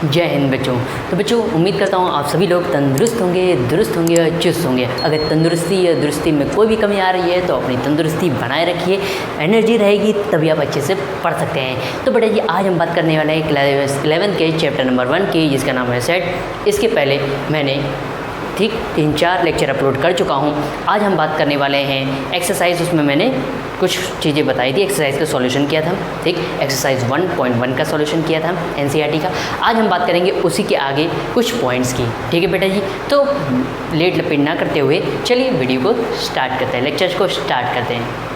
जय हिंद बच्चों। तो बच्चों उम्मीद करता हूँ आप सभी लोग तंदुरुस्त होंगे, दुरुस्त होंगे और चुस्त होंगे। अगर तंदुरुस्ती या दुरुस्ती में कोई भी कमी आ रही है तो अपनी तंदुरुस्ती बनाए रखिए, एनर्जी रहेगी तभी आप अच्छे से पढ़ सकते हैं। तो बेटा जी आज हम बात करने वाले हैं क्लास 11 के चैप्टर नंबर 1 की, जिसका नाम है सेट। इसके पहले मैंने 3-4 लेक्चर अपलोड कर चुका हूँ। आज हम बात करने वाले हैं एक्सरसाइज। उसमें मैंने कुछ चीज़ें बताई थी, एक्सरसाइज का सॉल्यूशन किया था, ठीक। एक्सरसाइज 1.1 का सॉल्यूशन किया था एनसीईआरटी का। आज हम बात करेंगे उसी के आगे कुछ पॉइंट्स की, ठीक है बेटा जी। तो लेट लपेट ना करते हुए चलिए वीडियो को स्टार्ट करते हैं, लेक्चर्स को स्टार्ट करते हैं।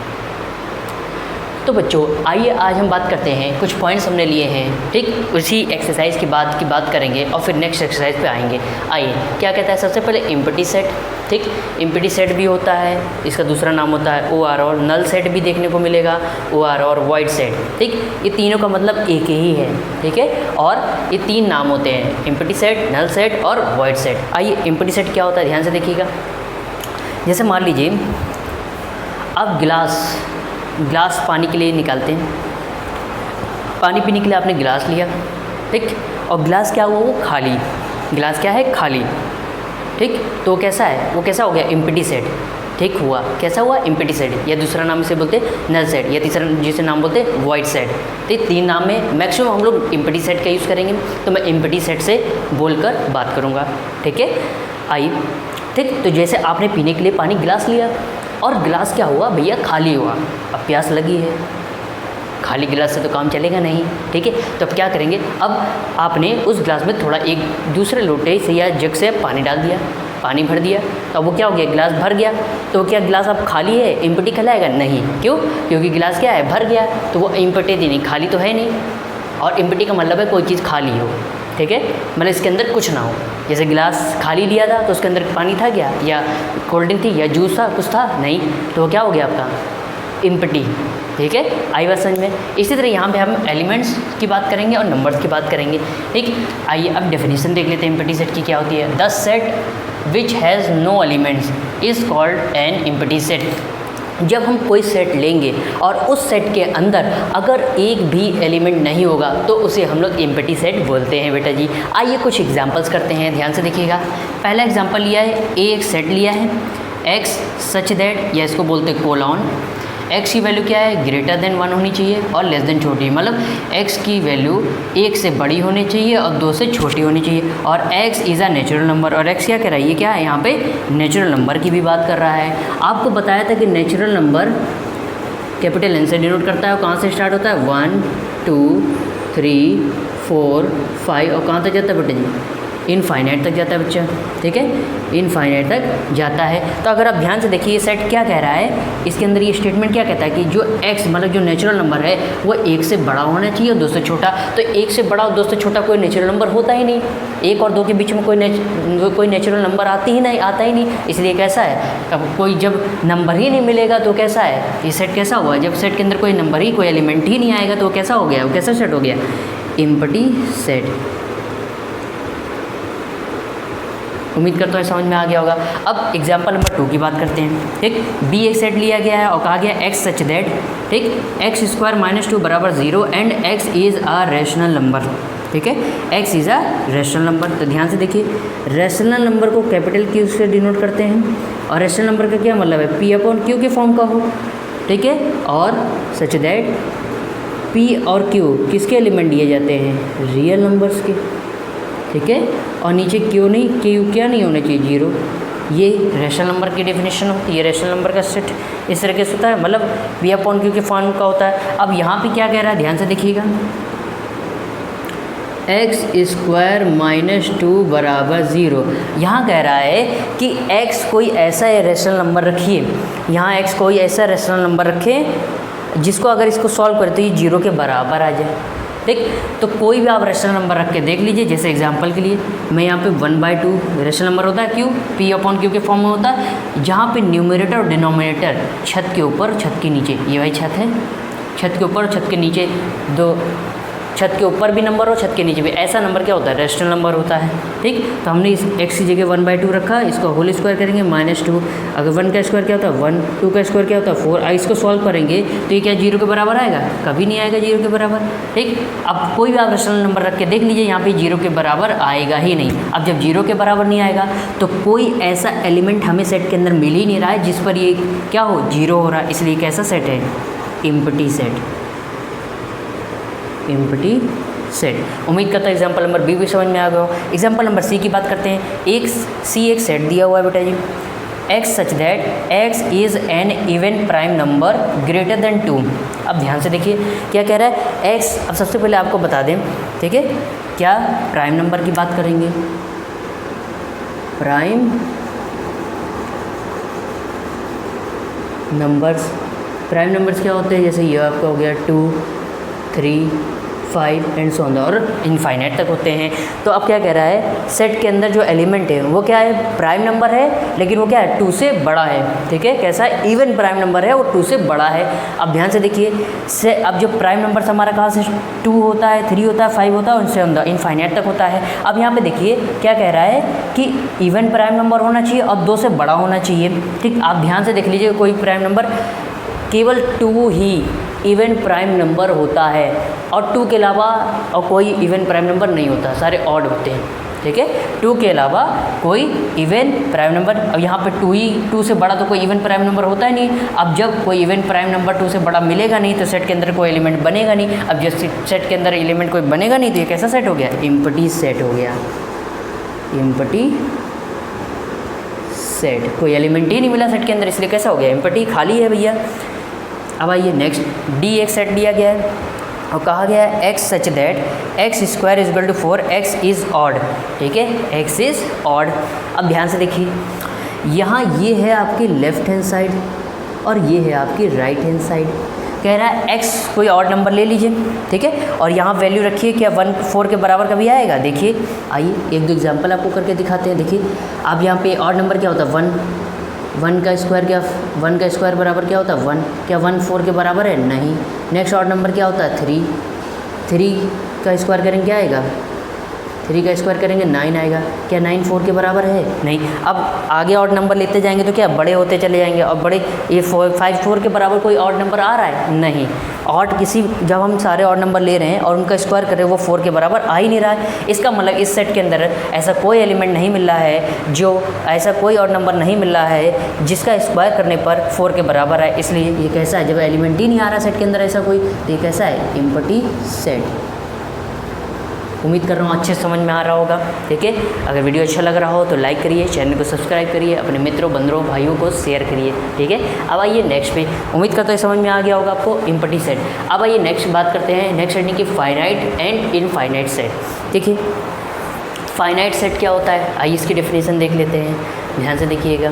तो बच्चों आइए आज हम बात करते हैं, कुछ पॉइंट्स हमने लिए हैं, ठीक। उसी एक्सरसाइज की बात करेंगे और फिर नेक्स्ट एक्सरसाइज पे आएंगे। आइए क्या कहता है, सबसे पहले एम्प्टी सेट, ठीक। एम्प्टी सेट भी होता है, इसका दूसरा नाम होता है OR, और नल सेट भी देखने को मिलेगा, OR और वॉइड सेट, ठीक। ये तीनों का मतलब एक ही है, ठीक है। और ये 3 नाम होते हैं, एम्प्टी सेट, नल सेट और वॉइड सेट। आइए एम्प्टी सेट क्या होता है ध्यान से देखिएगा। जैसे मान लीजिए अब गिलास पानी के लिए निकालते हैं, पानी पीने के लिए आपने गिलास लिया, ठीक। और गिलास क्या हुआ, वो खाली, गिलास क्या है, खाली, ठीक। तो कैसा है, वो कैसा हो गया, एम्प्टी सेट, ठीक हुआ। कैसा हुआ, एम्प्टी सेट, या दूसरा नाम इसे बोलते हैं नल सेट, या तीसरा जिसे नाम बोलते हैं वॉइड सेट। ठीक, 3 नाम में मैक्सिमम हम लोग एम्प्टी सेट का यूज़ करेंगे, तो मैं एम्प्टी सेट से बोलकर बात करूँगा, ठीक है। आइए, ठीक। तो जैसे आपने पीने के लिए पानी गिलास लिया और गिलास क्या हुआ भैया, खाली हुआ। अब प्यास लगी है, खाली गिलास से तो काम चलेगा नहीं, ठीक है। तो अब क्या करेंगे, अब आपने उस गिलास में थोड़ा एक दूसरे लोटे से या जग से पानी डाल दिया, पानी भर दिया, तो अब वो क्या हो गया, गिलास भर गया। तो क्या गिलास अब खाली है, एम्प्टी कहलाएगा, नहीं। क्यों, क्योंकि गिलास क्या है, भर गया, तो वो एम्प्टी नहीं, खाली तो है नहीं। और एम्प्टी का मतलब है कोई चीज़ खाली हो, ठीक है, मतलब इसके अंदर कुछ ना हो। जैसे गिलास खाली लिया था तो उसके अंदर पानी था क्या, या कोल्ड ड्रिंक थी, या जूस था, कुछ था नहीं, तो वो क्या हो गया आपका, एम्प्टी, ठीक है। आई बात समझ में। इसी तरह यहाँ पे हम एलिमेंट्स की बात करेंगे और नंबर्स की बात करेंगे, ठीक। आइए अब डेफिनेशन देख लेते हैं एम्प्टी सेट की क्या होती है। The set which has no elements is called an empty set. जब हम कोई सेट लेंगे और उस सेट के अंदर अगर एक भी एलिमेंट नहीं होगा तो उसे हम लोग एम्प्टी सेट बोलते हैं बेटा जी। आइए कुछ एग्जांपल्स करते हैं, ध्यान से देखिएगा। पहला एग्जांपल लिया है, एक सेट लिया है x सच दैट, या इसको बोलते हैं कोलॉन, x की वैल्यू क्या है, ग्रेटर देन 1 होनी चाहिए और लेस देन छोटी, मतलब x की वैल्यू 1 से बड़ी होनी चाहिए और 2 से छोटी होनी चाहिए। और x is a natural number, और x क्या कह रहा है, ये क्या है, यहाँ पे नेचुरल नंबर की भी बात कर रहा है। आपको बताया था कि नेचुरल नंबर कैपिटल N से डिनोट करता है, और कहाँ से स्टार्ट होता है, 1 2 3 4 5, और कहाँ तक जाता है बेटे जी, इनफाइनाइट तक जाता है बच्चा, ठीक है, इनफाइनाइट तक जाता है। तो अगर आप ध्यान से देखिए ये सेट क्या कह रहा है, इसके अंदर ये स्टेटमेंट क्या कहता है कि जो x मतलब जो नेचुरल नंबर है वो 1 से बड़ा होना चाहिए और 2 से छोटा। तो 1 से बड़ा और 2 से छोटा कोई नेचुरल नंबर होता ही नहीं, 1 और 2 के बीच में कोई नेचुरल नंबर आता ही नहीं, इसलिए कैसा है, अब कोई जब नंबर ही नहीं मिलेगा तो कैसा है, ये सेट कैसा हुआ, जब सेट के अंदर कोई नंबर ही, कोई एलिमेंट ही नहीं आएगा तो कैसा हो गया, वो कैसा सेट हो गया, एम्प्टी सेट। उम्मीद करता हूँ समझ में आ गया होगा। अब एग्जाम्पल नंबर 2 की बात करते हैं, ठीक। बी एक सेट लिया गया है और कहा गया x सच दैट, ठीक, x² - 2 = 0 and x is a rational number, ठीक है, x is a rational number. तो ध्यान से देखिए, रैशनल नंबर को कैपिटल Q से डिनोट करते हैं, और रैशनल नंबर का क्या मतलब है, P/Q के फॉर्म का हो, ठीक है। और सच दैट P और Q किसके एलिमेंट दिए जाते हैं, रियल नंबर्स के, ठीक है। और नीचे क्यों नहीं, क्यू क्या नहीं होना चाहिए, 0। ये रैशनल नंबर की डेफिनेशन होती है, रैशनल नंबर का सेट इस तरह से होता है, मतलब P/Q के फॉर्म का होता है। अब यहाँ पे क्या कह रहा है, ध्यान से देखिएगा, x² - 2 = 0। यहाँ कह रहा है कि x कोई ऐसा रैशनल नंबर रखिए, यहाँ x कोई ऐसा रैशनल नंबर रखे जिसको अगर इसको सॉल्व करें तो ये 0 के बराबर आ जाए, ठीक। तो कोई भी आप रैशनल नंबर रख के देख लीजिए। जैसे एग्जांपल के लिए मैं यहाँ पे 1/2 रैशनल नंबर होता है, क्यों, P/Q के फॉर्म में होता है, जहाँ पे न्यूमरेटर और डिनोमिनेटर छत के ऊपर छत के नीचे, ये वही छत है, छत के ऊपर छत के नीचे 2 छत के ऊपर भी नंबर हो, छत के नीचे भी, ऐसा नंबर क्या होता है, रेशनल नंबर होता है। ठीक, तो हमने इस x की जगह 1/2 रखा, इसको होल स्क्वायर करेंगे -2। अगर 1 का स्क्वायर क्या होता है 1, 2 का स्क्वायर क्या होता है 4। इसको सॉल्व करेंगे तो ये क्या 0 के बराबर आएगा, कभी नहीं आएगा 0 के बराबर। ठीक, अब कोई भी आप रेशनल नंबर रख के देख लीजिए, यहाँ पे 0 के बराबर आएगा ही नहीं। अब जब 0 के बराबर नहीं आएगा तो कोई ऐसा एलिमेंट हमें सेट के अंदर मिल ही नहीं रहा है जिस पर ये क्या हो 0 हो रहा है, इसलिए कैसा सेट है, एम्प्टी सेट, एम्प्टी सेट। उम्मीद करता हूँ एग्जाम्पल नंबर बी भी समझ में आ गया हो। एग्जाम्पल नंबर सी की बात करते हैं। एक सेट दिया हुआ है बेटा जी, x such that x is an even prime number greater than 2। अब ध्यान से देखिए क्या कह रहा है x। अब सबसे पहले आपको बता दें, ठीक है, क्या प्राइम नंबर की बात करेंगे, प्राइम नंबर्स। प्राइम नंबर्स क्या होते हैं, जैसे ये आपका हो गया 2, 3, 5 एंड सो ऑन और इनफाइनाइट तक होते हैं। तो अब क्या कह रहा है, सेट के अंदर जो एलिमेंट है वो क्या है, प्राइम नंबर है, लेकिन वो क्या है 2 से बड़ा है। ठीक है, कैसा है, इवन प्राइम नंबर है, वो 2 से बड़ा है। अब ध्यान से देखिए अब जो प्राइम नंबर हमारा कहाँ से 2 होता है, 3 होता है, 5 होता है, उनसे अंदर इनफाइनाइट तक होता है। अब यहाँ पे देखिए क्या कह रहा है कि इवन प्राइम नंबर होना चाहिए और 2 से बड़ा होना चाहिए। ठीक, आप ध्यान से देख लीजिए, कोई प्राइम नंबर केवल 2 ही इवन प्राइम नंबर होता है और 2 के अलावा और कोई इवन प्राइम नंबर नहीं होता, सारे ऑड होते हैं। ठीक है, 2 के अलावा कोई इवन प्राइम नंबर। अब यहाँ पे 2 से बड़ा तो कोई इवन प्राइम नंबर होता ही नहीं। अब जब कोई इवन प्राइम नंबर 2 से बड़ा मिलेगा नहीं तो सेट के अंदर कोई एलिमेंट बनेगा नहीं। अब जब सेट के अंदर एलिमेंट कोई बनेगा नहीं तो ये कैसा सेट हो गया, एम्प्टी सेट हो गया, एम्प्टी सेट। कोई एलिमेंट ही नहीं मिला सेट के अंदर, इसलिए कैसा हो गया, एम्प्टी, खाली है भैया। अब आइए नेक्स्ट, डी एक सेट दिया गया है और कहा गया है x such that x square is equal to 4, x is odd. ठीक है, x इज़ ऑड। अब ध्यान से देखिए, यहाँ ये है आपकी लेफ्ट हैंड साइड और ये है आपकी राइट हैंड साइड। कह रहा है x कोई ऑड नंबर ले लीजिए, ठीक है, और यहाँ वैल्यू रखिए, क्या 1 4 के बराबर कभी आएगा। देखिए, आइए एक दो एग्जाम्पल आपको करके दिखाते हैं। देखिए, अब यहाँ पे ऑड नंबर क्या होता है 1 का स्क्वायर, क्या 1 का स्क्वायर बराबर क्या होता है 1, क्या 1 4 के बराबर है, नहीं। नेक्स्ट ऑड नंबर क्या होता है 3 का स्क्वायर करेंगे क्या आएगा, 3 का स्क्वायर करेंगे 9 आएगा, क्या 9 4 के बराबर है, नहीं। अब आगे ऑड नंबर लेते जाएंगे तो क्या बड़े होते चले जाएंगे और बड़े, ये 5 4 के बराबर कोई ऑड नंबर आ रहा है, नहीं। ऑड किसी, जब हम सारे ऑड नंबर ले रहे हैं और उनका स्क्वायर कर रहे हैं वो 4 के बराबर आ ही नहीं रहा है। इसका मतलब इस सेट के अंदर ऐसा कोई एलिमेंट नहीं मिल रहा है, जो ऐसा कोई ऑड नंबर नहीं मिल रहा है जिसका स्क्वायर करने पर 4 के बराबर है। इसलिए ये कैसा है, जब एलिमेंट ही नहीं आ रहा सेट के अंदर ऐसा कोई, तो ये कैसा है, एम्प्टी सेट। उम्मीद कर रहा हूँ अच्छे समझ में आ रहा होगा। ठीक है, अगर वीडियो अच्छा लग रहा हो तो लाइक करिए, चैनल को सब्सक्राइब करिए, अपने मित्रों बंधुओं भाइयों को शेयर करिए। ठीक है, अब आइए नेक्स्ट पे, उम्मीद करता हूँ समझ में आ गया होगा आपको एम्प्टी सेट। अब आइए नेक्स्ट बात करते हैं, नेक्स्ट यानी कि फाइनाइट एंड इनफाइनाइट सेट। देखिए, फाइनाइट सेट क्या होता है, आइए इसकी डेफिनेशन देख लेते हैं, ध्यान से देखिएगा।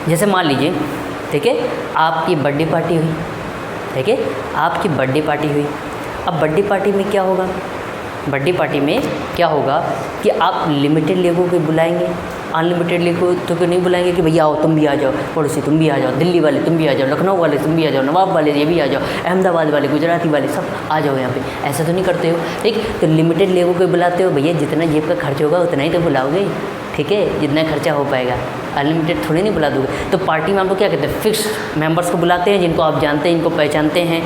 जैसे मान लीजिए, ठीक है, आपकी बर्थडे पार्टी हुई, ठीक है, आपकी बर्थडे पार्टी हुई। अब बर्थडे पार्टी में क्या होगा, बर्थडे पार्टी में क्या होगा कि आप लिमिटेड लोगों को बुलाएंगे, अनलिमिटेड लोगों तो क्यों नहीं बुलाएंगे कि भैया आओ तुम भी आ जाओ, पड़ोसी तुम भी आ जाओ, दिल्ली वाले तुम भी आ जाओ, लखनऊ वाले तुम भी आ जाओ, नवाब वाले ये भी आ जाओ, अहमदाबाद वाले, गुजराती वाले सब आ जाओ यहाँ पे। ऐसा तो नहीं करते हो, ठीक। तो लिमिटेड लोगों को बुलाते हो, भैया जितना जेब का खर्च होगा उतना ही तो बुलाओगे, ठीक है, जितना खर्चा हो पाएगा, अनलिमिटेड थोड़ी नहीं बुला दोगे। तो पार्टी में हम लोग क्या कहते हैं, फिक्स मेंबर्स को बुलाते हैं जिनको आप जानते हैं, इनको पहचानते हैं,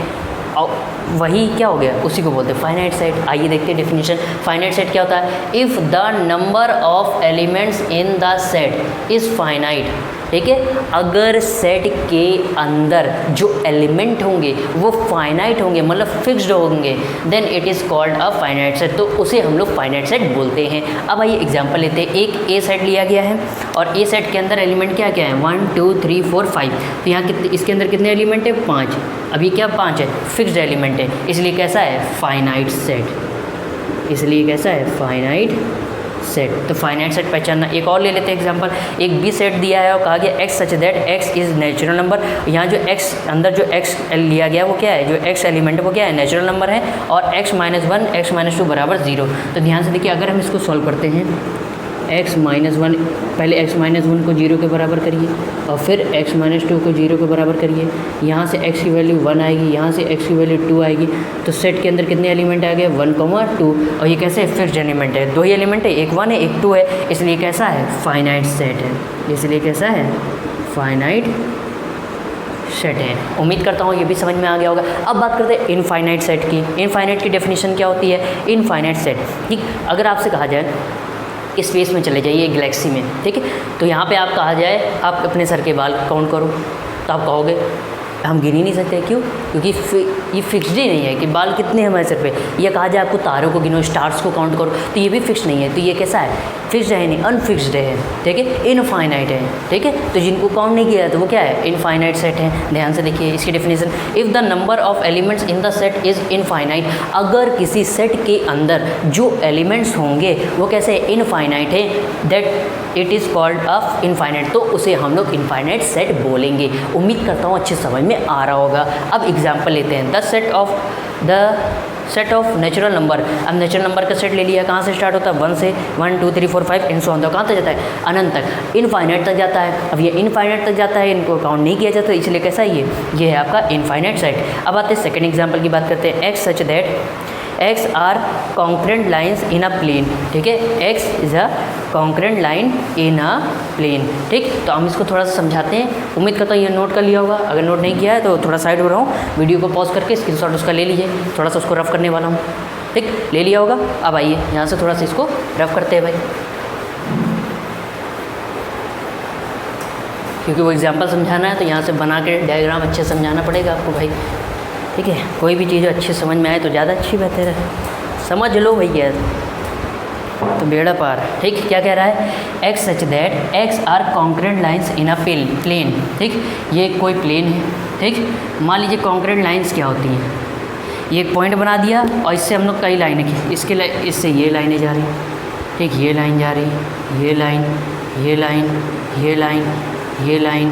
और वही क्या हो गया, उसी को बोलते हैं फाइनाइट सेट। आइए देखते हैं डेफिनेशन। फाइनाइट सेट क्या होता है, if the number of elements in the set is finite. ठीक है, अगर सेट के अंदर जो एलिमेंट होंगे वो फाइनाइट होंगे, मतलब फिक्स्ड होंगे, then it is called a finite set, तो उसे हम लोग फाइनाइट सेट बोलते हैं। अब आइए एग्जांपल लेते हैं। एक ए सेट लिया गया है और ए सेट के अंदर एलिमेंट क्या क्या है, 1 2 3 4 5। तो यहाँ कितने, इसके अंदर कितने एलिमेंट है, 5। अब ये क्या 5 है, फिक्स्ड एलिमेंट है, इसलिए कैसा है, फाइनाइट सेट, इसलिए कैसा है, फाइनाइट सेट। तो फाइनाइट सेट पहचानना। एक और ले लेते हैं एग्जांपल। एक बी सेट दिया है और कहा गया x such that x is natural number. यहाँ जो एक्स अंदर जो एक्स लिया गया वो क्या है, जो एक्स एलिमेंट है वो क्या है, नेचुरल नंबर है, और x-1 x-2 बराबर 0। तो ध्यान से देखिए, अगर हम इसको सॉल्व करते हैं x-1, पहले x-1 को 0 के बराबर करिए और फिर x-2 को 0 के बराबर करिए। यहाँ से x की वैल्यू 1 आएगी, यहाँ से x की वैल्यू 2 आएगी। तो सेट के अंदर कितने एलिमेंट आ गए? 1, 2। और ये कैसे फिक्स्ड एलिमेंट है, 2 ही एलिमेंट है, एक 1 है एक 2 है, इसलिए कैसा है? फाइनाइट सेट है। इसलिए कैसा है? फाइनाइट सेट है। उम्मीद करता हूँ ये भी समझ में आ गया होगा। अब बात करते हैं इनफाइनाइट सेट की। इनफाइनाइट की डेफिनेशन क्या होती है? इनफाइनाइट सेट, ठीक, अगर आपसे कहा जाए स्पेस में चले जाइए गैलेक्सी में, ठीक है, तो यहाँ पे आप कहा जाए आप अपने सर के बाल काउंट करो, तो आप कहोगे हम गिन ही नहीं सकते। क्यों? क्योंकि ये फिक्स्ड ही नहीं है कि बाल कितने हैं हमारे सर पे। ये कहा जाए आपको तारों को गिनो, स्टार्स को काउंट करो, तो ये भी फिक्स नहीं है। तो ये कैसा है? फिक्स्ड है नहीं, अनफिक्स्ड है, ठीक है, इनफाइनाइट है, ठीक है। तो जिनको काउंट नहीं किया तो वो क्या है? इनफाइनाइट सेट है। ध्यान से देखिए इसकी definition, if the number of elements in the set is infinite, अगर किसी सेट के अंदर जो एलिमेंट्स होंगे वो कैसे? इनफाइनाइट है, that it is called off infinite, तो उसे हम लोग इनफाइनाइट सेट बोलेंगे। उम्मीद करता हूँ अच्छे समझ में आ रहा होगा। अब एग्जाम्पल लेते हैं, the set of natural number. अब नेचुरल नंबर का सेट ले लिया, कहाँ से स्टार्ट होता है? 1 से, 1 2 3 4 5 एंड सो ऑन, तो कहाँ तक जाता है? अनंत तक, इनफाइनाइट तक जाता है। अब ये इनफाइनाइट तक जाता है, इनको काउंट नहीं किया जाता, इसलिए कैसा है ये है आपका इनफाइनाइट सेट। अब आते हैं सेकंड एग्जांपल की बात करते हैं, X such that X are concurrent lines in a plane, ठीक है, X is a concurrent line in a plane, ठीक। तो हम इसको थोड़ा सा समझाते हैं। उम्मीद करता हूँ ये नोट कर लिया होगा, अगर नोट नहीं किया है तो थोड़ा साइड हो रहा हूँ, वीडियो को पॉज करके स्क्रीनशॉट उसका ले लीजिए, थोड़ा सा उसको रफ करने वाला हूँ, ठीक, ले लिया होगा। अब आइए यहाँ से थोड़ा सा इसको रफ करते हैं भाई, क्योंकि वो एग्जाम्पल समझाना है तो यहाँ से बना के डायग्राम अच्छे समझाना पड़ेगा आपको भाई, ठीक है। कोई भी चीज़ अच्छे समझ में आए तो ज़्यादा अच्छी बेहतर है, समझ लो भैया तो बेड़ा पार, ठीक। क्या कह रहा है? X such that X are concurrent lines in a plane, ठीक, ये कोई प्लेन है, ठीक। मान लीजिए कॉन्करेंट लाइन्स क्या होती हैं? ये एक पॉइंट बना दिया और इससे हम लोग कई लाइनें की, इससे ये लाइनें जा रही, ठीक, ये लाइन जा रही, ये लाइन, ये लाइन, ये लाइन, ये लाइन,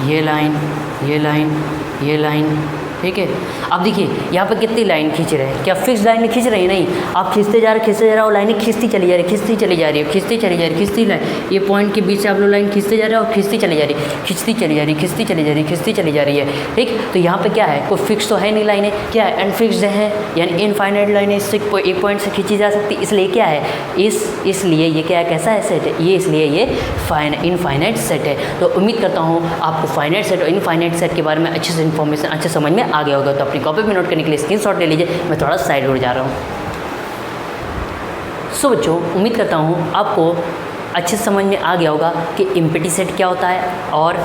ये लाइन, ये लाइन, ये लाइन, ठीक है। अब देखिए यहाँ पे कितनी लाइन खींच रहे हैं, क्या फिक्स लाइन खींच रही है? नहीं, आप खींचते जा रहे हो, लाइनें खींचती चली जा रही है, खींचती चली जा रही है, खींचती चली जा रही है, खींचती लाइन, ये पॉइंट के बीच से आप लोग लाइन खींचते जा रहे हो और खींचती चली जा रही है, खींचती चली जा रही है, खींचती चली जा रही है, खींचती चली जा रही है, ठीक। तो यहाँ पे क्या है? कोई फिक्स तो है नहीं लाइनें, क्या है? अनफिक्स्ड है, यानी इनफाइनाइट लाइनें इससे एक पॉइंट से खींची जा सकती, इसलिए क्या है? इसलिए ये क्या है? कैसा है? सेट है ये, इसलिए ये इनफाइनाइट सेट है। तो उम्मीद करता हूँ आपको फाइनाइट सेट और इनफाइनाइट सेट के बारे में अच्छे से इन्फॉर्मेशन अच्छे समझ में आ गया होगा। तो अपनी कॉपी में नोट करने के लिए स्क्रीनशॉट ले लीजिए, मैं थोड़ा साइड हो जा रहा हूँ। सो बच्चों, उम्मीद करता हूँ आपको अच्छे से समझ में आ गया होगा कि एम्प्टी सेट क्या होता है, और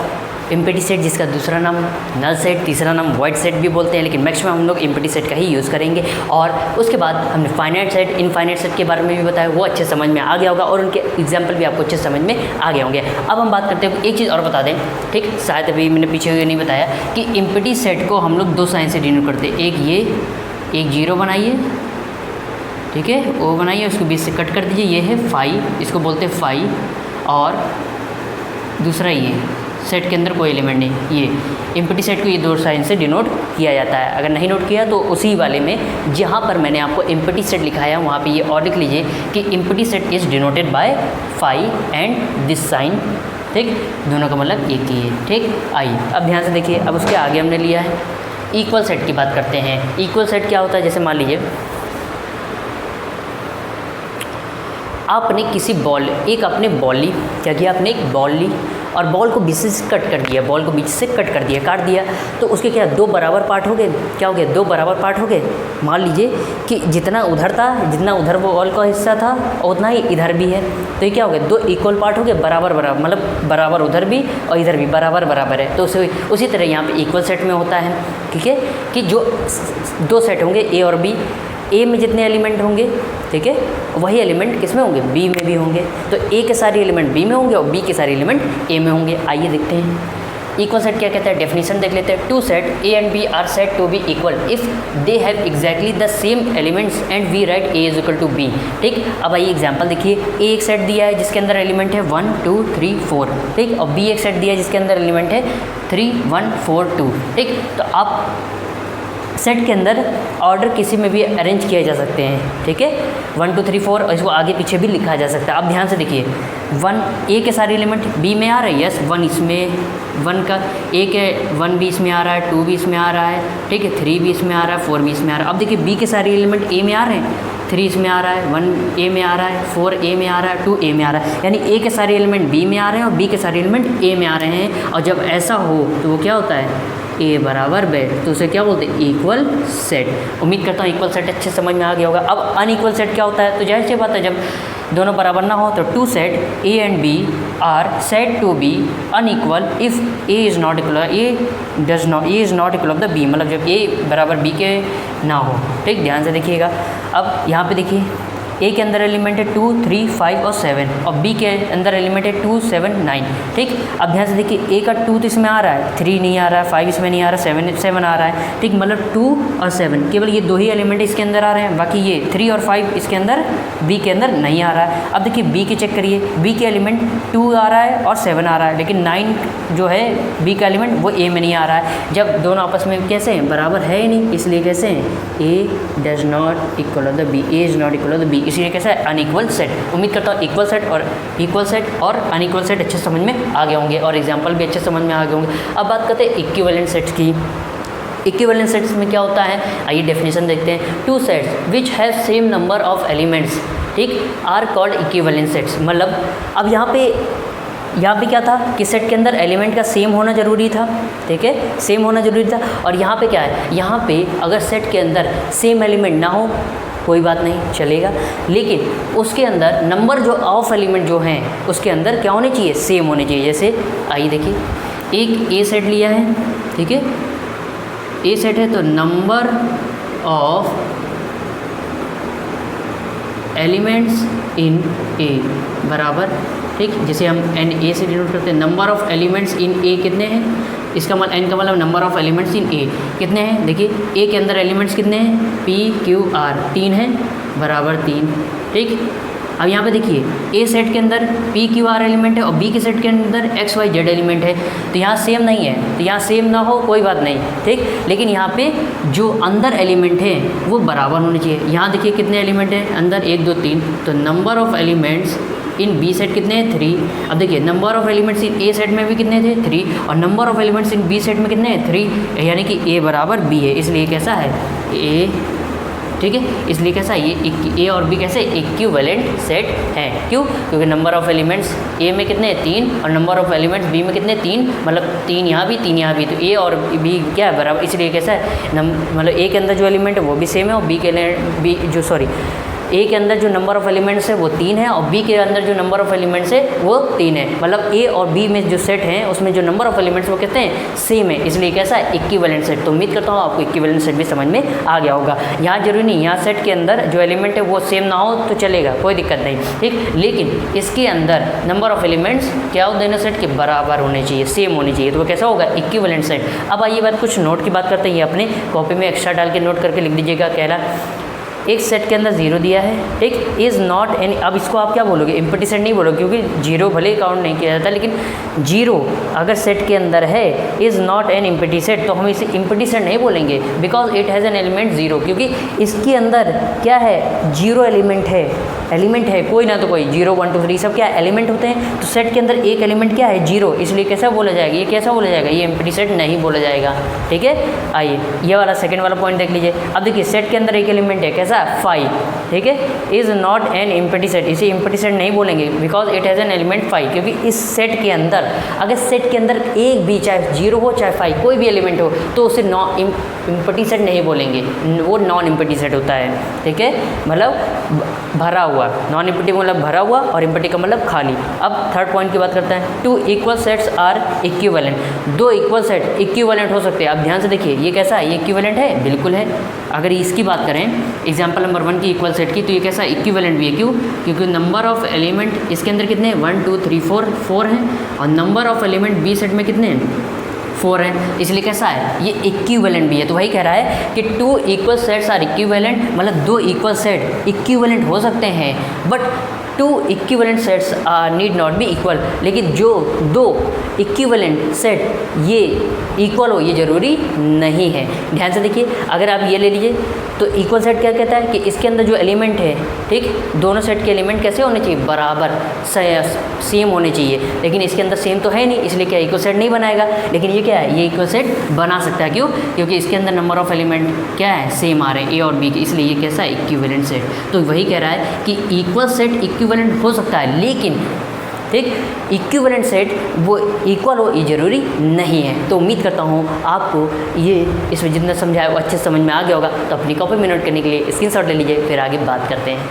एम्प्टी सेट जिसका दूसरा नाम नल सेट, तीसरा नाम वॉइड सेट भी बोलते हैं, लेकिन मैक्सिमम हम लोग एम्प्टी सेट का ही यूज़ करेंगे। और उसके बाद हमने फाइनाइट सेट, इनफाइनाइट सेट के बारे में भी बताया, वो अच्छे समझ में आ गया होगा और उनके एग्जाम्पल भी आपको अच्छे समझ में आ गए होंगे। अब हम बात करते हैं, एक चीज़ और बता दें, ठीक, शायद अभी मैंने पीछे हुए नहीं बताया कि एम्प्टी सेट को हम लोग 2 साइन से डिनोट करते हैं। एक ये, एक 0 बनाइए, ठीक है, वो बनाइए, उसको बीच से कट कर दीजिए, ये है फाई, इसको बोलते हैं फाई, और दूसरा ये सेट के अंदर कोई एलिमेंट नहीं, ये एम्प्टी सेट को ये 2 साइन से डिनोट किया जाता है। अगर नहीं नोट किया तो उसी वाले में जहाँ पर मैंने आपको एम्प्टी सेट लिखा है वहाँ पे ये और लिख लीजिए कि empty set is denoted by phi and this sign, ठीक, दोनों का मतलब एक ही है, ठीक। आइए अब ध्यान से देखिए, अब उसके आगे हमने लिया है इक्वल सेट की बात करते हैं। इक्वल सेट क्या होता है? जैसे मान लीजिए आपने किसी बॉल, एक आपने बॉल ली, क्या किया? आपने एक बॉल ली और बॉल को बीच से कट कर दिया, बॉल को बीच से कट कर दिया, काट दिया, तो उसके क्या 2 बराबर पार्ट हो गए? क्या हो गए? 2 बराबर पार्ट हो गए। मान लीजिए कि जितना उधर था, जितना उधर वो बॉल का हिस्सा था उतना ही इधर भी है, तो ये क्या हो गया? 2 इक्वल पार्ट हो गए, बराबर बराबर, मतलब बराबर उधर भी और इधर भी बराबर बराबर है। तो उसी तरह यहाँ पे इक्वल सेट में होता है, ठीक है, कि जो 2 सेट होंगे ए और बी, ए में जितने एलिमेंट होंगे, ठीक है, वही एलिमेंट किस में होंगे? बी में भी होंगे। तो ए के सारे एलिमेंट बी में होंगे और बी के सारे एलिमेंट ए में होंगे। आइए देखते हैं इक्वल सेट क्या कहता है, डेफिनेशन देख लेते हैं। 2 set A and B are said to be equal if they have exactly the same elements and we write A is equal to B, ठीक। अब आइए एग्जांपल देखिए, ए एक सेट दिया है जिसके अंदर एलिमेंट है 1 2 3 4, ठीक, और बी एक सेट दिया है जिसके अंदर एलिमेंट है 3 1 4 2, ठीक। तो आप सेट के अंदर ऑर्डर किसी में भी अरेंज किए जा सकते हैं, ठीक है, 1 2 3 4 और इसको आगे पीछे भी लिखा जा सकता है। अब ध्यान से देखिए, 1 ए के सारे एलिमेंट बी में आ रहे हैं, यस 1 इसमें 1 का ए के 1 भी इसमें आ रहा है, 2 भी इसमें आ रहा है, ठीक है, 3 भी इसमें आ रहा है, 4 भी इसमें आ रहा है। अब देखिए बी के सारे एलिमेंट ए में आ रहे हैं, 3 इसमें आ रहा है, 1 ए में आ रहा है, 4 ए में आ रहा है, 2 ए में आ रहा है, यानी ए के सारे एलिमेंट बी में आ रहे हैं और बी के सारे एलिमेंट ए में आ रहे हैं। और जब ऐसा हो तो वो क्या होता है, ए बराबर बेड, तो उसे क्या बोलते हैं, इक्वल सेट। उम्मीद करता हूँ इक्वल सेट अच्छे समझ में आ गया होगा। अब अनइक्वल सेट क्या होता है, तो जाहिर सी बात है जब दोनों बराबर ना हो तो two set A and B are said to be unequal if A is not equal A is not equal of the B, मतलब जब ए बराबर बी के ना हो, ठीक, ध्यान से देखिएगा। अब यहाँ पे देखिए ए के अंदर एलिमेंट है 2 3 5 और 7 और बी के अंदर एलिमेंट है 2 7 9, ठीक। अब ध्यान से देखिए ए का 2 तो इसमें आ रहा है, 3 नहीं आ रहा है, 5 इसमें नहीं आ रहा, 7 आ रहा है, ठीक, मतलब 2 और 7 केवल ये दो ही एलिमेंट इसके अंदर आ रहे हैं, बाकी ये 3 और 5 इसके अंदर बी के अंदर नहीं आ रहा है। अब देखिए बी के चेक करिए, बी के एलिमेंट 2 आ रहा है और 7 आ रहा है, लेकिन 9 जो है बी का एलिमेंट वो ए में नहीं आ रहा है। जब दोनों आपस में कैसे हैं, बराबर है ही नहीं, इसलिए कैसे हैं, A does not equal of the B, A is not equal of the B, इसलिए कैसा है, अनइक्वल सेट। उम्मीद करता हूँ इक्वल सेट और अनइक्वल सेट अच्छे समझ में आ गए होंगे और एग्जांपल भी अच्छे समझ में आ गए होंगे। अब बात करते हैं इक्विवेलेंट सेट्स की। इक्विवेलेंट सेट्स में क्या होता है, आइए डेफिनेशन देखते हैं। Two sets which have same number of elements, ठीक, आर कॉल्ड इक्विवेलेंट सेट्स। मतलब अब यहाँ पे क्या था कि सेट के अंदर एलिमेंट का सेम होना ज़रूरी था, ठीक है, सेम होना ज़रूरी था। और यहाँ पे क्या है, यहाँ पे अगर सेट के अंदर सेम एलिमेंट ना हो कोई बात नहीं, चलेगा, लेकिन उसके अंदर नंबर जो ऑफ एलिमेंट जो हैं उसके अंदर क्या होने चाहिए, सेम होने चाहिए। जैसे आइए देखिए, एक ए सेट लिया है, ठीक है, ए सेट है तो नंबर ऑफ एलिमेंट्स इन ए बराबर, ठीक, जैसे हम एन ए से डिनोट करते हैं, नंबर ऑफ एलिमेंट्स इन ए कितने हैं, इसका मतलब एन का मतलब नंबर ऑफ एलिमेंट्स इन ए कितने हैं। देखिए ए के अंदर एलिमेंट्स कितने हैं, पी क्यू आर, 3 हैं बराबर 3, ठीक। अब यहाँ पे देखिए ए सेट के अंदर पी क्यू आर एलिमेंट है और बी के सेट के अंदर एक्स वाई जेड एलिमेंट है, तो यहाँ सेम नहीं है, तो यहाँ सेम ना हो कोई बात नहीं, ठीक, लेकिन यहाँ पे जो अंदर एलिमेंट है वो बराबर होने चाहिए। यहाँ देखिए कितने एलिमेंट हैं अंदर, 1 2 3, तो number of elements in B set कितने हैं, 3। अब देखिए number of elements in A set में भी कितने थे, 3, और number of elements in B set में कितने हैं, 3, यानी कि ए बराबर बी है, इसलिए कैसा है, ए, ठीक है, इसलिए कैसा ये ए और बी कैसे इक्विवेलेंट सेट है। क्यों, क्योंकि नंबर ऑफ एलिमेंट्स ए में कितने हैं, 3, और नंबर ऑफ एलिमेंट्स बी में कितने, 3, मतलब 3 यहाँ भी 3 यहाँ भी, तो ए और बी क्या है, बराबर, इसलिए कैसा है, मतलब ए के अंदर जो एलिमेंट है वो भी सेम है और ए के अंदर जो नंबर ऑफ एलिमेंट्स है वो 3 है और बी के अंदर जो नंबर ऑफ एलिमेंट्स है वो 3 है, मतलब ए और बी में जो सेट हैं उसमें जो नंबर ऑफ एलिमेंट्स वो कहते हैं सेम है, इसलिए कैसा है, इक्विवेलेंट सेट। तो उम्मीद करता हूँ आपको इक्विवेलेंट सेट भी समझ में आ गया होगा। यहाँ जरूरी नहीं, यहाँ सेट के अंदर जो एलिमेंट है वो सेम ना हो तो चलेगा, कोई दिक्कत नहीं, ठीक, लेकिन इसके अंदर नंबर ऑफ एलिमेंट्स क्या हो, दोनों सेट के बराबर होने चाहिए, सेम होने चाहिए, तो वो कैसा होगा, इक्विवेलेंट सेट। अब आइए बात कुछ नोट की बात करते हैं, ये अपने कॉपी में एक्स्ट्रा डाल के नोट करके लिख दीजिएगा। कहला एक सेट के अंदर 0 दिया है, ठीक, इज़ नॉट एनी, अब इसको आप क्या बोलोगे, एम्प्टी सेट नहीं बोलोगे, क्योंकि 0 भले काउंट नहीं किया जाता, लेकिन 0 अगर सेट के अंदर है, is not an empty set, तो हम इसे एम्प्टी सेट नहीं बोलेंगे, because it has an element 0, क्योंकि इसके अंदर क्या है, 0 एलिमेंट है कोई ना तो कोई, 0 1 2 3 सब क्या एलिमेंट होते हैं, तो सेट के अंदर एक एलिमेंट क्या है, 0, इसलिए कैसा बोला जाएगा, ये कैसा बोला जाएगा, ये एम्प्टी सेट नहीं बोला जाएगा, ठीक है। आइए ये वाला सेकंड वाला पॉइंट देख लीजिए। अब देखिए सेट के अंदर एक एलिमेंट है, कैसा, 5, ठीक है, is not an empty set, इसे एम्प्टी सेट नहीं बोलेंगे, because it has an element 5, क्योंकि इस सेट के अंदर अगर सेट के अंदर एक भी, चाहे 0 हो चाहे 5 कोई भी एलिमेंट हो, तो उसे एम्प्टी सेट नहीं बोलेंगे, वो नॉन एम्प्टी सेट होता है, ठीक है, मतलब भरा हुआ, नॉन एम्प्टी मतलब भरा हुआ और एम्प्टी का मतलब खाली। अब थर्ड पॉइंट की बात करते हैं, 2 equal sets are equivalent, 2 equal set equivalent हो सकते हैं। अब ध्यान से देखिए ये कैसा है, ये इक्विवेलेंट है, बिल्कुल है। अगर इसकी बात करें एग्जाम्पल नंबर 1 की इक्वल सेट की, तो ये कैसा इक्विवेलेंट भी है, क्यों, क्योंकि नंबर ऑफ एलिमेंट इसके अंदर कितने हैं, 1 2 3 4 हैं, और number of element B set में कितने हैं, 4 हैं, इसलिए कैसा है, ये इक्विवेलेंट भी है। तो वही कह रहा है कि 2 इक्वल सेट्स आर इक्विवेलेंट, मतलब 2 इक्वल सेट इक्विवेलेंट हो सकते हैं, but two equivalent sets need not be equal, लेकिन जो दो इक्विवेलेंट सेट ये इक्वल हो ये ज़रूरी नहीं है। ध्यान से देखिए, अगर आप ये ले लीजिए तो इक्वल सेट क्या कहता है कि इसके अंदर जो एलिमेंट है, ठीक, दोनों सेट के एलिमेंट कैसे होने चाहिए, बराबर सेम होने चाहिए, लेकिन इसके अंदर सेम तो है नहीं, इसलिए क्या इक्वल सेट नहीं बनाएगा। लेकिन ये क्या है, ये इक्वल सेट बना सकता है। क्यों? क्योंकि इसके अंदर नंबर ऑफ एलिमेंट क्या है, सेम आ रहे हैं, ए और बी के, इसलिए ये कैसा है, इक्विवेलेंट सेट। तो वही कह रहा है कि इक्वल सेट इक्विवेलेंट हो सकता है, लेकिन ठीक इक्विवेलेंट सेट वो इक्वल हो ये ज़रूरी नहीं है। तो उम्मीद करता हूँ आपको ये इसमें जितना समझाया वो अच्छे समझ में आ गया होगा। तो अपनी कॉपी में नोट करने के लिए स्क्रीनशॉट ले लीजिए, फिर आगे बात करते हैं।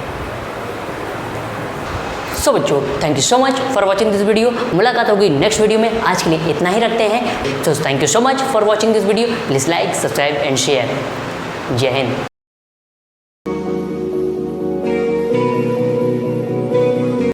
सो बच्चों, thank you so much for watching this video. मुलाकात होगी नेक्स्ट वीडियो में, आज के लिए इतना ही रखते हैं। तो thank you so much for watching this video. Please like, subscribe and share. जय हिंद।